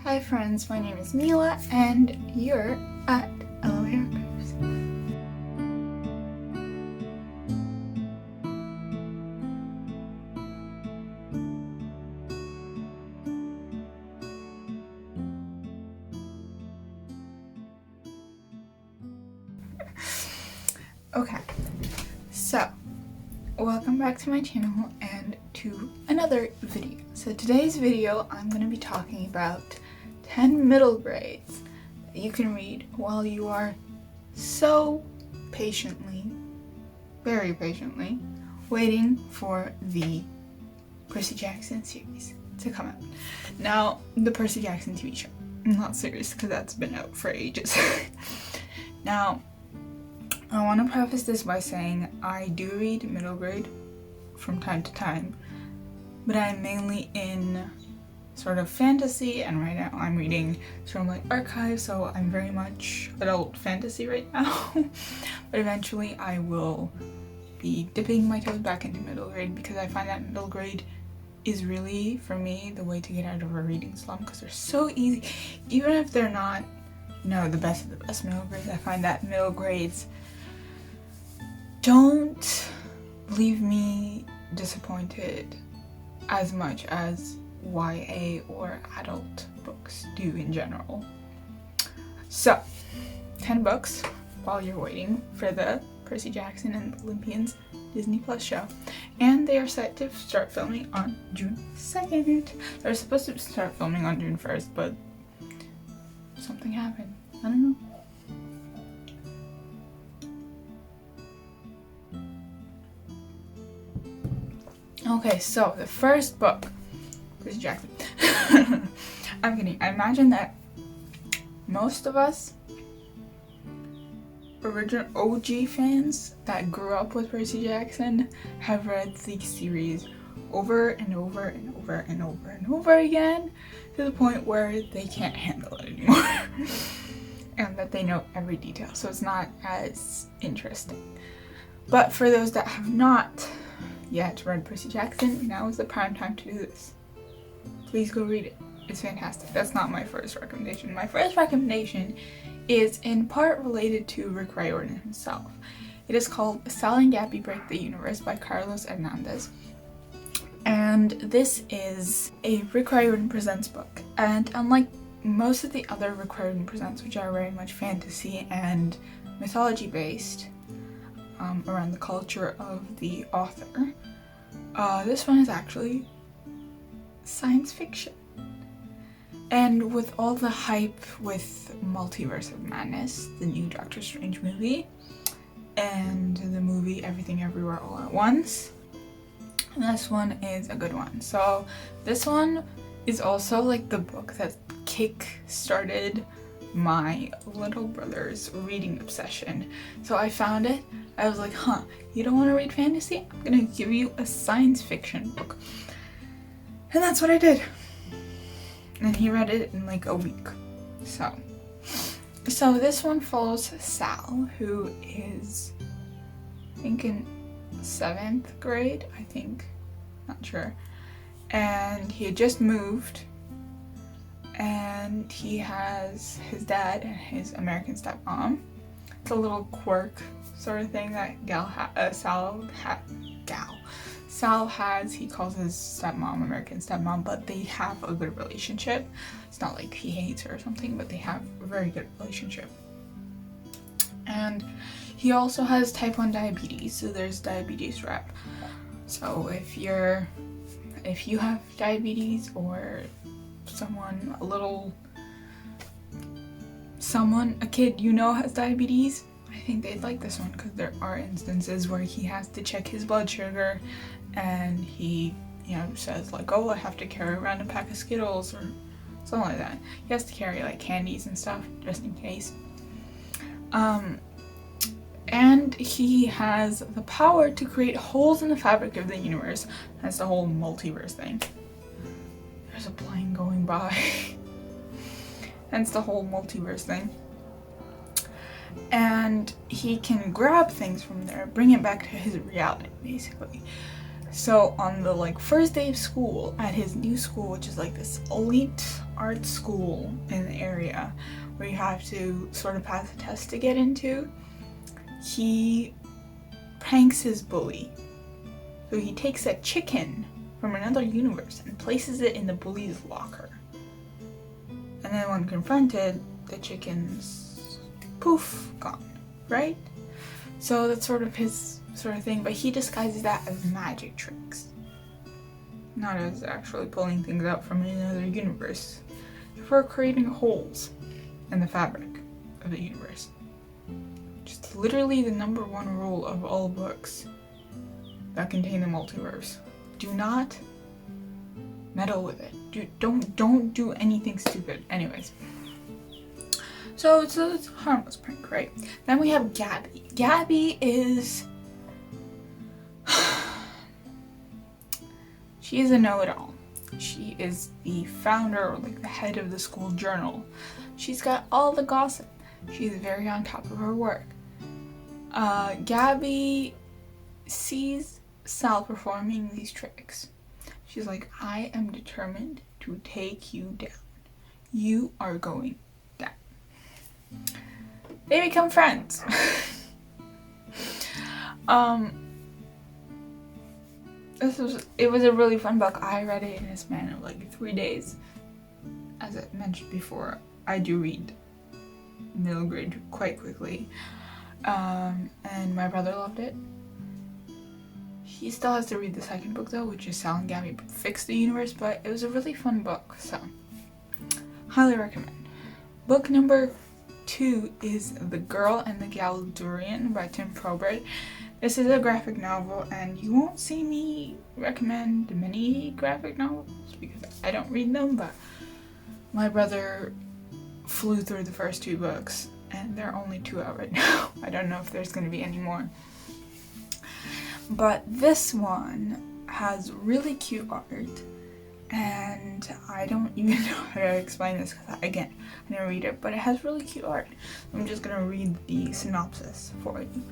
Hi friends, my name is Mila and you're at Amulet. Okay, so welcome back to my channel and to another video. So today's video I'm going to be talking about 10 middle grades that you can read while you are so patiently, very patiently, waiting for the Percy Jackson series to come out. Now, the Percy Jackson TV show, not series because that's been out for ages. Now, I want to preface this by saying I do read middle grade from time to time, but I'm mainly in sort of fantasy, and right now I'm reading sort of like archive, so I'm very much adult fantasy right now. But eventually I will be dipping my toes back into middle grade because I find that middle grade is really, for me, the way to get out of a reading slump because they're so easy. Even if they're not, you know, the best of the best middle grades, I find that middle grades don't leave me disappointed as much as YA or adult books do in general. So, 10 books while you're waiting for the Percy Jackson and Olympians Disney Plus show. And they are set to start filming on June 2nd. They're supposed to start filming on June 1st, but something happened. I don't know. Okay, so the first book, Percy Jackson. I'm kidding. I imagine that most of us original OG fans that grew up with Percy Jackson have read the series over and over and over and over and over again to the point where they can't handle it anymore. And that they know every detail, so it's not as interesting. But for those that have not yet read Percy Jackson, now is the prime time to do this. Please go read it. It's fantastic. That's not my first recommendation. My first recommendation is in part related to Rick Riordan himself. It is called Sal and Gabi Break the Universe by Carlos Hernandez. And this is a Rick Riordan Presents book. And unlike most of the other Rick Riordan Presents, which are very much fantasy and mythology based, around the culture of the author, this one is actually science fiction. And with all the hype with Multiverse of Madness, the new Doctor Strange movie, and the movie Everything Everywhere All at Once, this one is a good one. So this one is also like the book that kick-started my little brother's reading obsession. So I found it, I was like, you don't want to read fantasy? I'm gonna give you a science fiction book. And that's what I did. And he read it in like a week. So this one follows Sal, who is, I think, in 7th grade, not sure. And he had just moved, and he has his dad and his American stepmom. It's a little quirk sort of thing that Sal has. He calls his stepmom American stepmom, but they have a good relationship. It's not like he hates her or something, but they have a very good relationship. And he also has type 1 diabetes, so there's diabetes rep. So if you have diabetes, or a kid you know has diabetes, I think they'd like this one because there are instances where he has to check his blood sugar and he, says like, oh, I have to carry around a pack of Skittles or something like that. He has to carry like candies and stuff just in case. And he has the power to create holes in the fabric of the universe. That's the whole multiverse thing. There's a plane going by. Hence the whole multiverse thing. And he can grab things from there, bring it back to his reality, basically. So on the first day of school at his new school, which is like this elite art school in the area where you have to sort of pass a test to get into, he pranks his bully. So he takes a chicken from another universe and places it in the bully's locker. And then when confronted, the chicken's poof, gone, right? So that's sort of his sort of thing, but he disguises that as magic tricks, not as actually pulling things out from another universe, for creating holes in the fabric of the universe. Just literally the number one rule of all books that contain the multiverse. Do not meddle with it. Don't do anything stupid. Anyways. So it's a harmless prank, right? Then we have Gabi. Gabi is... she is a know-it-all. She is the founder, or like the head of the school journal. She's got all the gossip. She's very on top of her work. Gabi sees Sal performing these tricks. She's like, I am determined to take you down. You are going down. They become friends. It was a really fun book. I read it in a span of like 3 days. As I mentioned before, I do read middle grade quite quickly. And my brother loved it. He still has to read the second book though, which is Sal and Gabi Fix the Universe, but it was a really fun book, so highly recommend. Book number 2 is The Girl and the Galdurian by Tim Probert. This is a graphic novel, and you won't see me recommend many graphic novels because I don't read them, but my brother flew through the first 2 books, and there are only 2 out right now. I don't know if there's going to be any more. But this one has really cute art, and I don't even know how to explain this because, again, I didn't read it, but it has really cute art. I'm just going to read the synopsis for you.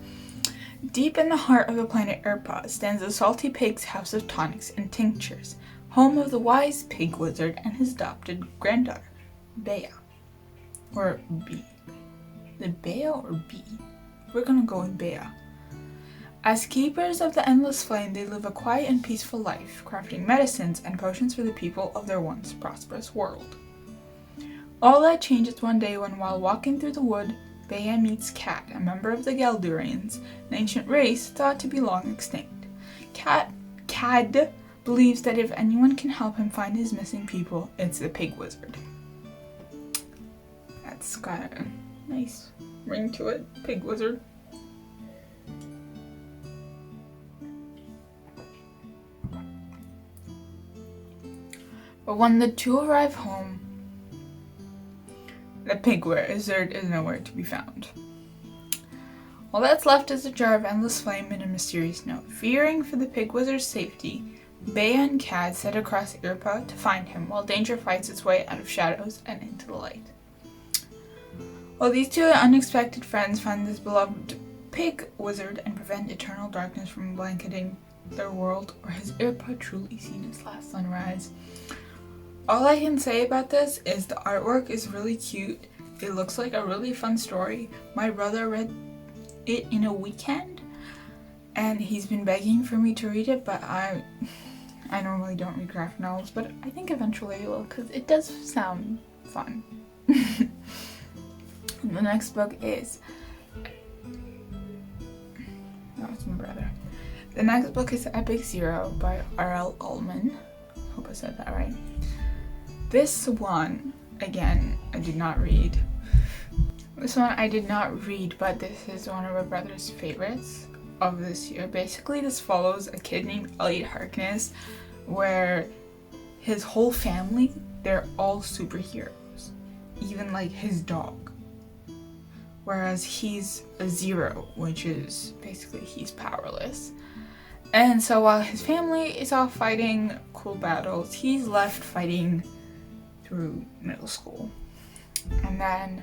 Deep in the heart of the planet Irpa stands the Salty Pig's House of Tonics and Tinctures, home of the wise pig wizard and his adopted granddaughter, Bea. Or B. The Bea or B? We're gonna go with Bea. As keepers of the endless flame, they live a quiet and peaceful life, crafting medicines and potions for the people of their once prosperous world. All that changes one day when, while walking through the wood, Bea meets Cat, a member of the Galdurians, an ancient race thought to be long extinct. Cad believes that if anyone can help him find his missing people, it's the pig wizard. That's got a nice ring to it, pig wizard. But when the two arrive home, the pig wizard is nowhere to be found. All that's left is a jar of endless flame and a mysterious note. Fearing for the pig wizard's safety, Bea and Cad set across Irpa to find him, while danger fights its way out of shadows and into the light. While these two unexpected friends find this beloved pig wizard and prevent eternal darkness from blanketing their world, or has Irpa truly seen its last sunrise? All I can say about this is the artwork is really cute. It looks like a really fun story. My brother read it in a weekend, and he's been begging for me to read it, but I normally don't read graphic novels, but I think eventually I will, because it does sound fun. The next book is... Oh, it's my brother. The next book is Epic Zero by R.L. Ullman. Hope I said that right. This one, again, I did not read. This one I did not read, but this is one of my brother's favorites of this year. Basically, this follows a kid named Elliot Harkness, where his whole family, they're all superheroes. Even, like, his dog. Whereas he's a zero, which is basically he's powerless. And so while his family is off fighting cool battles, he's left fighting through middle school. And then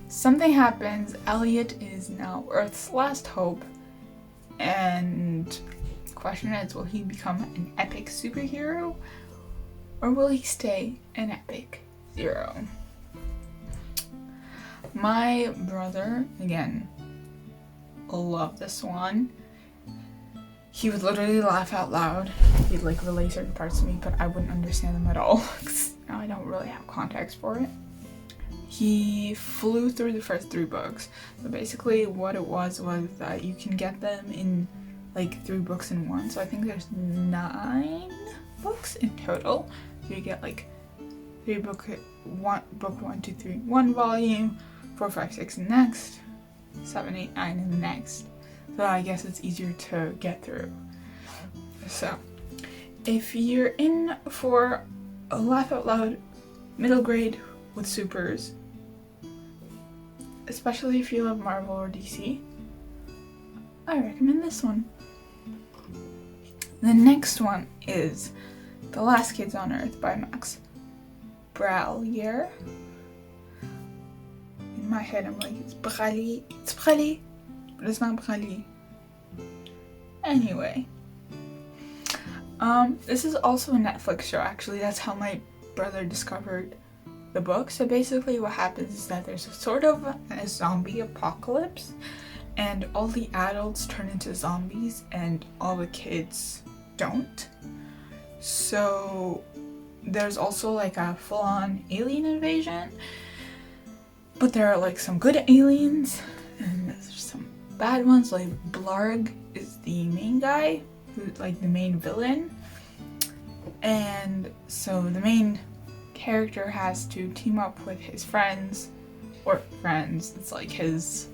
something happens. Elliot is now Earth's last hope, and the question is, will he become an epic superhero, or will he stay an epic 0. My brother, again, loved this one. He would literally laugh out loud. He'd like relay certain parts to me, but I wouldn't understand them at all because I don't really have context for it. He flew through the first 3 books. So basically what it was that you can get them in like 3 books in one. So I think there's 9 books in total. So you get like 3 book 1, 2, 3, 1 volume, 4, 5, 6 next, 7, 8, 9 in the next. So I guess it's easier to get through. So if you're in for a laugh out loud middle grade with supers, especially if you love Marvel or DC, I recommend this one. The next one is The Last Kids on Earth by Max Brallier. In my head I'm like, it's Brallier, but it's not Brallier. Anyway, this is also a Netflix show actually. That's how my brother discovered the book. So basically what happens is that there's a sort of a zombie apocalypse and all the adults turn into zombies and all the kids don't. So there's also like a full-on alien invasion, but there are like some good aliens and there's some bad ones. Like Blarg is the main guy, who's like the main villain, and so the main character has to team up with his friends, it's like his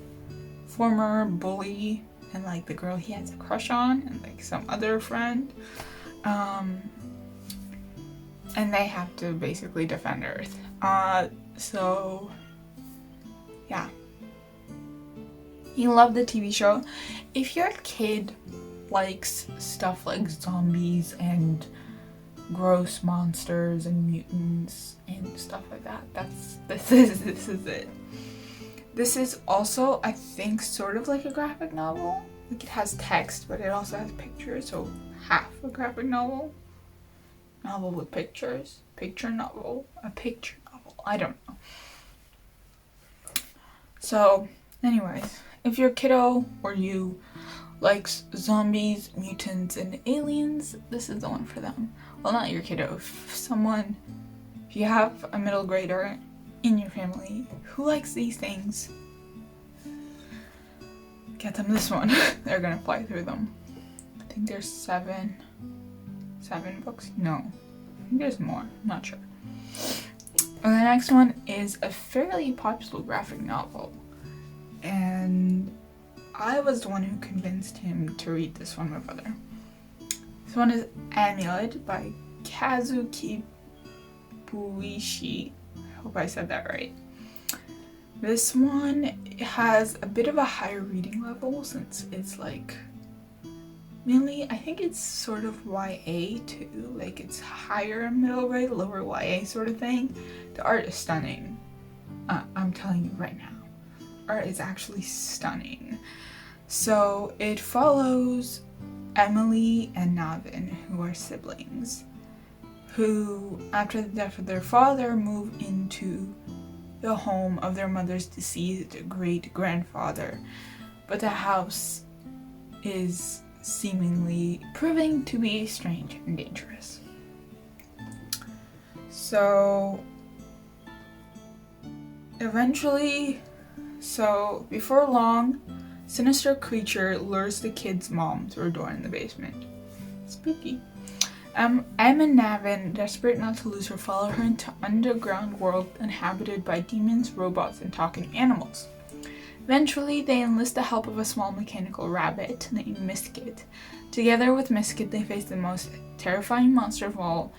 former bully and like the girl he has a crush on and like some other friend, and they have to basically defend Earth. So yeah, you love the TV show. If your kid likes stuff like zombies and gross monsters and mutants and stuff like that, this is it. This is also, I think, sort of like a graphic novel. Like it has text, but it also has pictures, so half a graphic novel. Novel with pictures. A picture novel. I don't know. So, anyways, if your kiddo or you likes zombies, mutants, and aliens, this is the one for them. Well, not your kiddo. If you have a middle grader in your family who likes these things, get them this one. They're gonna fly through them. I think there's 7 books? No, I think there's more. I'm not sure. And the next one is a fairly popular graphic novel, and I was the one who convinced him to read this one, my brother. This one is Amulet by Kazu Kibuishi. I hope I said that right. This one has a bit of a higher reading level since it's like mainly, I think it's sort of YA too. Like it's higher middle grade, lower YA sort of thing. The art is stunning. I'm telling you right now. Art is actually stunning. So it follows Emily and Navin, who are siblings, who after the death of their father move into the home of their mother's deceased great-grandfather. But the house is seemingly proving to be strange and dangerous. So eventually, before long, sinister creature lures the kid's mom through a door in the basement. Spooky. Em and Navin, desperate not to lose her, follow her into underground world inhabited by demons, robots, and talking animals. Eventually, they enlist the help of a small mechanical rabbit named Misket. Together with Misket, they face the most terrifying monster of all,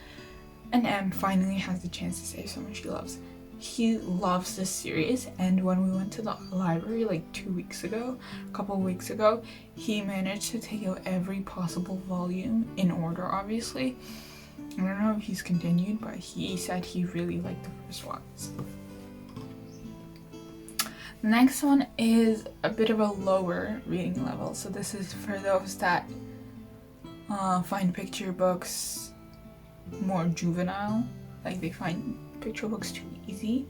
and Em finally has the chance to save someone she loves. He loves this series, and when we went to the library like a couple weeks ago, he managed to take out every possible volume in order, obviously. I don't know if he's continued, but he said he really liked the first ones. The next one is a bit of a lower reading level, so this is for those that find picture books more juvenile. like they find picture books too easy.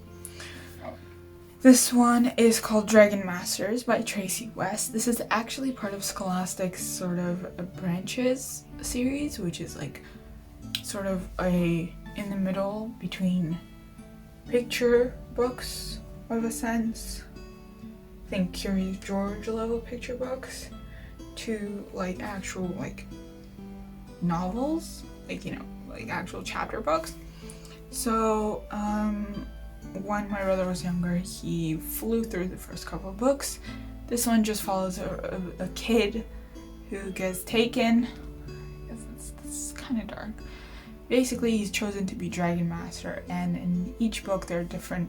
This one is called Dragon Masters by Tracey West. This is actually part of Scholastic's sort of branches series, which is like sort of a in the middle between picture books of a sense, think Curious George level picture books, to like actual like novels, like, you know, like actual chapter books. So when my brother was younger, he flew through the first couple of books. This one just follows a kid who gets taken. It's kind of dark. Basically, he's chosen to be Dragon Master, and in each book there are different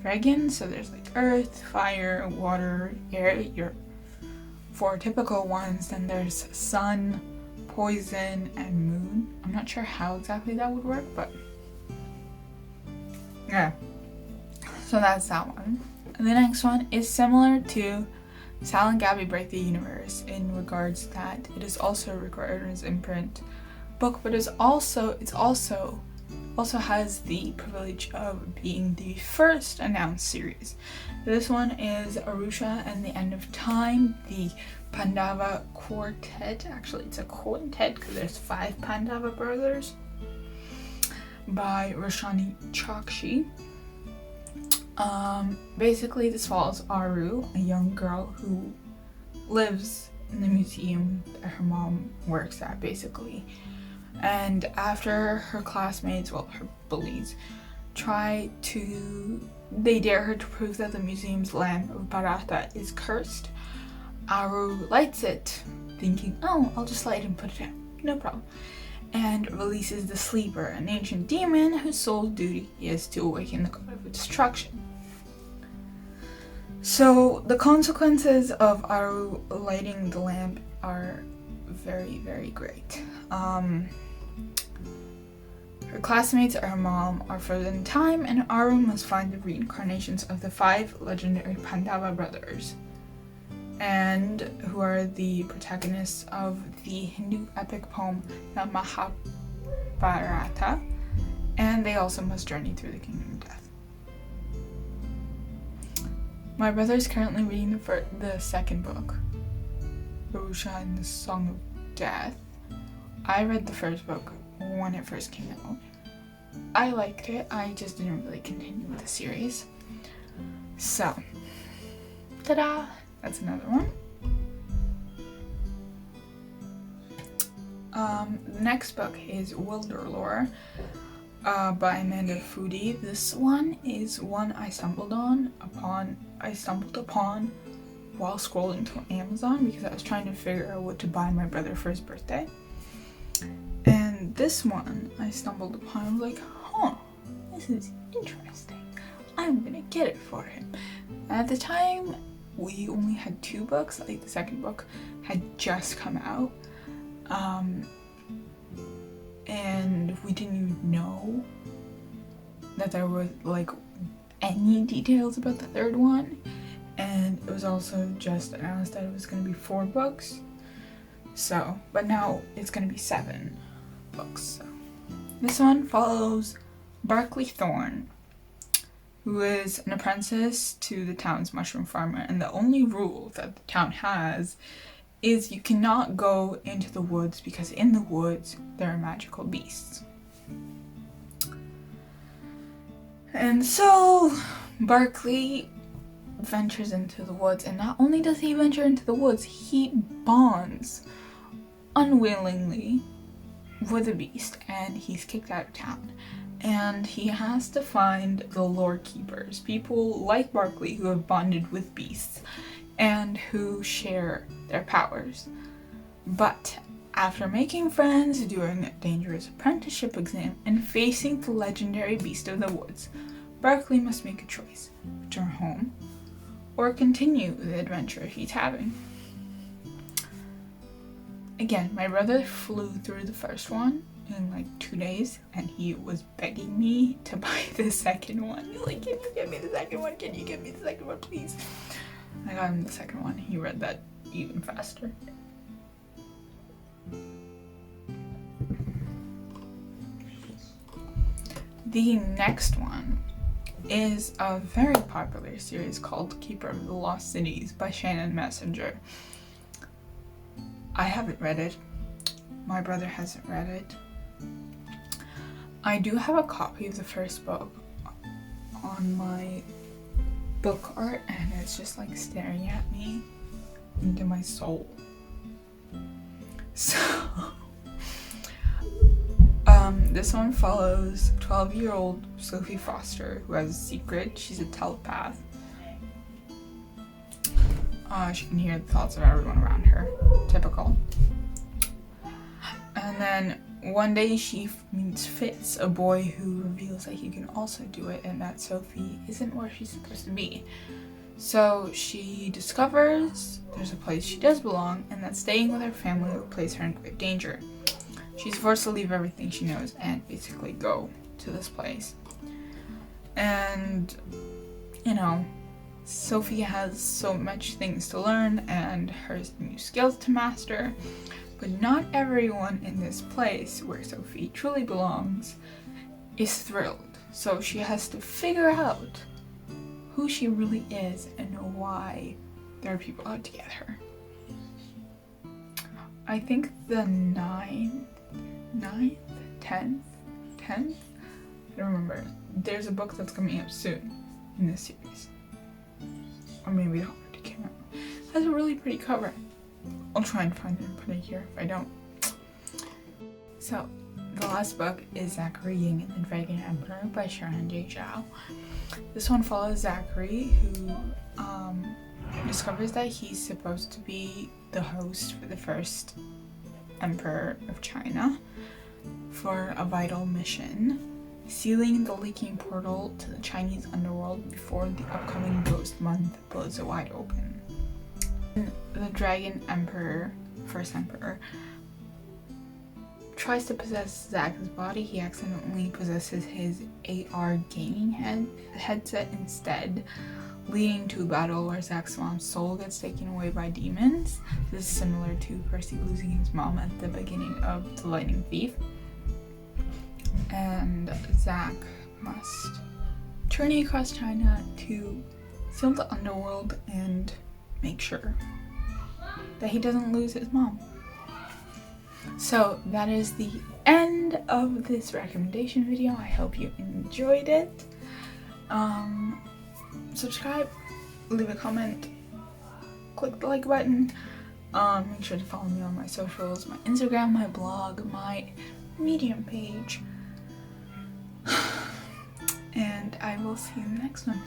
dragons. So there's like earth, fire, water, air, your 4 typical ones. Then there's sun, poison, and moon. I'm not sure how exactly that would work, but yeah. So that's that one. And the next one is similar to Sal and Gabi Break the Universe in regards that it is also a Riordan's imprint book, but it also has the privilege of being the first announced series. This one is Arusha and the End of Time, the Pandava quartet. Actually, it's a quintet because there's 5 Pandava brothers, by Roshani Chokshi. Basically, this follows Aru, a young girl who lives in the museum that her mom works at, basically. And after her classmates, well, her bullies, they dare her to prove that the museum's lamp of Bharata is cursed, Aru lights it, thinking, oh, I'll just light it and put it out, no problem, and releases the Sleeper, an ancient demon whose sole duty is to awaken the god of destruction. So the consequences of Aru lighting the lamp are very, very great. Her classmates and her mom are frozen in time, and Aru must find the reincarnations of the 5 legendary Pandava brothers, and who are the protagonists of the Hindu epic poem, the Mahabharata, and they also must journey through the kingdom of death. My brother is currently reading the second book, Arusha and the Song of Death. I read the first book when it first came out. I liked it, I just didn't really continue with the series. So, ta-da! That's another one. The next book is Wilderlore by Amanda Foodie. This one is one I stumbled upon while scrolling through Amazon because I was trying to figure out what to buy my brother for his birthday. And this one I stumbled upon. I was like, this is interesting. I'm gonna get it for him. At the time, we only had 2 books. Like, the second book had just come out. And we didn't even know that there was like any details about the third one. And it was also just announced that it was going to be 4 books. So, but now it's going to be 7 books. So. This one follows Barclay Thorne, who is an apprentice to the town's mushroom farmer, and the only rule that the town has is you cannot go into the woods because in the woods there are magical beasts. And so Barclay ventures into the woods, and not only does he venture into the woods, he bonds unwillingly with a beast, and he's kicked out of town. And he has to find the lore keepers, people like Barclay who have bonded with beasts and who share their powers. But after making friends, doing a dangerous apprenticeship exam, and facing the legendary beast of the woods, Barclay must make a choice: return home or continue the adventure he's having. Again, my brother flew through the first one in like 2 days, and he was begging me to buy the second one. He's like, can you get me the second one? Can you get me the second one, please? I got him the second one. He read that even faster. The next one is a very popular series called Keeper of the Lost Cities by Shannon Messenger. I haven't read it. My brother hasn't read it. I do have a copy of the first book on my book art, and it's just like staring at me into my soul. So this one follows 12-year-old Sophie Foster, who has a secret. She's a telepath. She can hear the thoughts of everyone around her. Typical. And then one day she meets Fitz, a boy who reveals that he can also do it and that Sophie isn't where she's supposed to be. So she discovers there's a place she does belong, and that staying with her family will place her in great danger. She's forced to leave everything she knows and basically go to this place. And, you know, Sophie has so much things to learn and her new skills to master, but not everyone in this place where Sophie truly belongs is thrilled. So she has to figure out who she really is and why there are people out to get her. I think the 9th, 10th, I don't remember. There's a book that's coming up soon in this series. Or maybe it already came out. It has a really pretty cover. I'll try and find it and put it here if I don't. So, the last book is Zachary Ying and the Dragon Emperor by Sharon J. Zhao. This one follows Zachary, who discovers that he's supposed to be the host for the first Emperor of China for a vital mission, sealing the leaking portal to the Chinese underworld before the upcoming Ghost Month blows it wide open. The Dragon Emperor, first Emperor, tries to possess Zach's body. He accidentally possesses his AR gaming headset instead, leading to a battle where Zach's mom's soul gets taken away by demons. This is similar to Percy losing his mom at the beginning of The Lightning Thief. And Zach must journey across China to seal the underworld and make sure that he doesn't lose his mom. So that is the end of this recommendation video. I hope you enjoyed it. Subscribe, leave a comment, click the like button. Make sure to follow me on my socials, my Instagram, my blog, my Medium page. And I will see you in the next one.